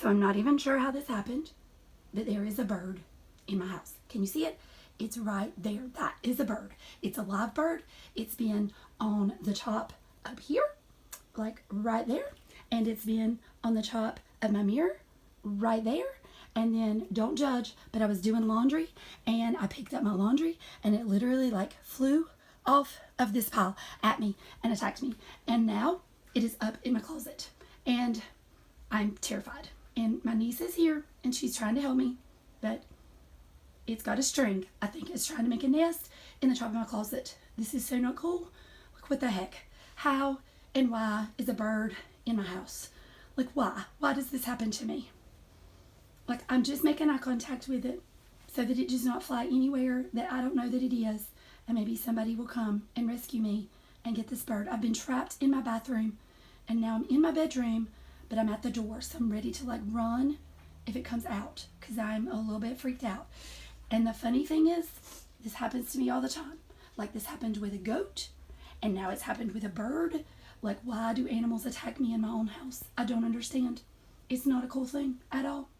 So I'm not even sure how this happened, but there is a bird in my house. Can you see it? It's right there. That is a bird. It's a live bird. It's been on the top up here, like right there. And it's been on the top of my mirror, right there. And then, don't judge, but I was doing laundry and I picked up my laundry and it literally like flew off of this pile at me and attacked me. And now it is up in my closet and I'm terrified. And my niece is here and she's trying to help me, but it's got a string. I think it's trying to make a nest in the top of my closet. This is so not cool. Like, what the heck? How and why is a bird in my house? Like, why? Why does this happen to me? Like, I'm just making eye contact with it so that it does not fly anywhere that I don't know that it is. And maybe somebody will come and rescue me and get this bird. I've been trapped in my bathroom and now I'm in my bedroom, but I'm at the door. So I'm ready to like run if it comes out because I'm a little bit freaked out. And the funny thing is, this happens to me all the time. Like, this happened with a goat and now it's happened with a bird. Like, why do animals attack me in my own house? I don't understand. It's not a cool thing at all.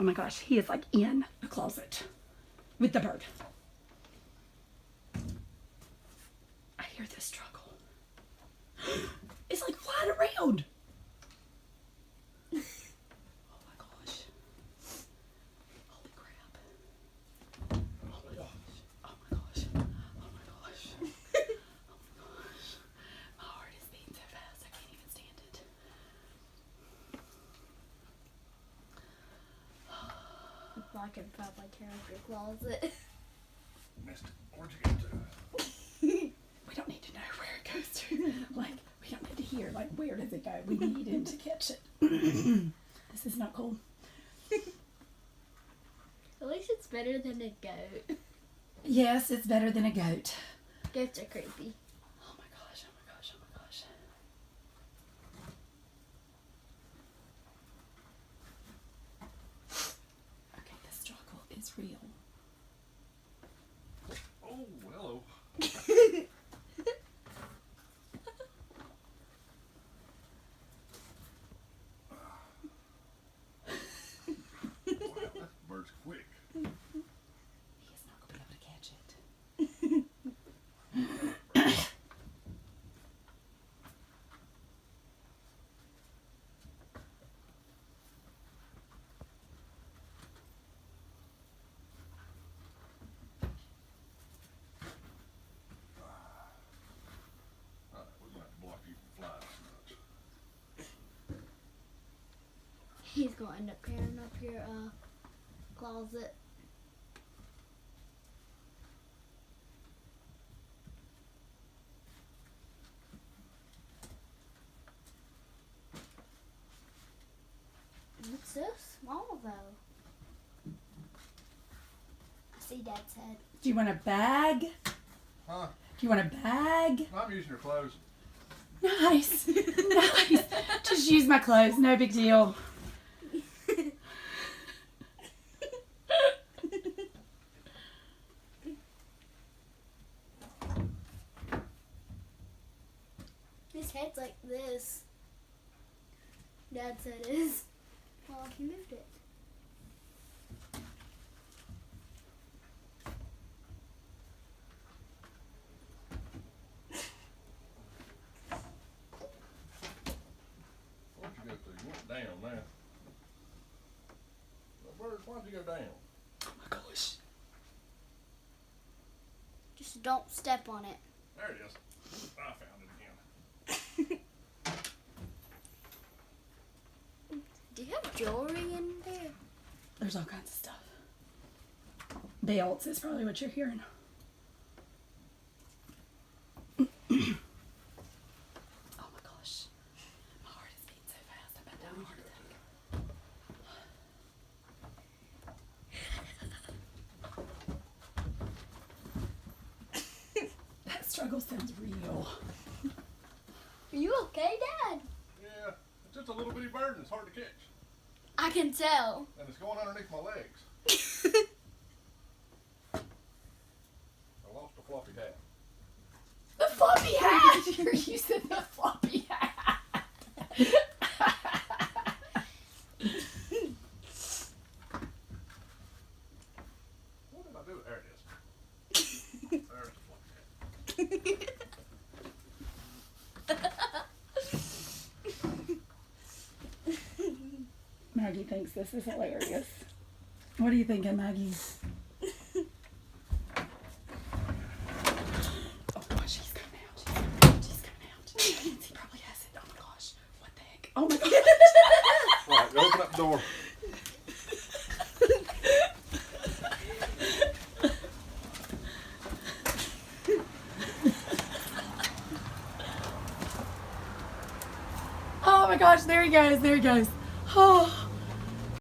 Oh my gosh, he is like in the closet with the bird. I hear the struggle. It's like flying around. Oh my gosh. Holy crap. Oh my gosh. Oh my gosh. Oh my gosh. Oh my gosh. My heart is beating so fast I can't even stand it. I could probably tear up your closet. Mister, where'd you get to? We don't need to know where it goes to. Like, we don't need to hear, like, where does it go? We need him to catch it. This is not cool. At least it's better than a goat. Yes, it's better than a goat. Goats are creepy. Oh my gosh, oh my gosh, oh my gosh. Okay, the struggle is real. Oh, hello. Wow, that bird's quick. He is not going to be able to catch it. Alright, we're gonna have to block you from flying so much. He's gonna end up tearing up your closet. It's so small though. I see Dad's head. Do you want a bag? Huh? Do you want a bag? I'm using your clothes. Nice. Nice. Just use my clothes. No big deal. His head's like this. Dad's head is. Well, he moved it. What'd you go to? You went down now. Bird, why'd you go down? Oh my gosh. Just don't step on it. There it is. I found it again. Do you have jewelry in there? There's all kinds of stuff. Belts is probably what you're hearing. Oh my gosh. My heart is beating so fast. I'm about to have a heart attack. That struggle sounds real. Are you okay, Dad? Yeah, it's just a little bitty bird and it's hard to catch. I can tell. And it's going underneath my legs. I lost a floppy hat. The floppy hat! You're using the floppy hat. Maggie thinks this is hilarious. What are you thinking, Maggie? Oh gosh, she's coming out. She's coming out. She's coming out. He probably has it. Oh my gosh. What the heck? Oh my gosh. Right, open up the door. Oh my gosh, there he goes. There he goes. Oh.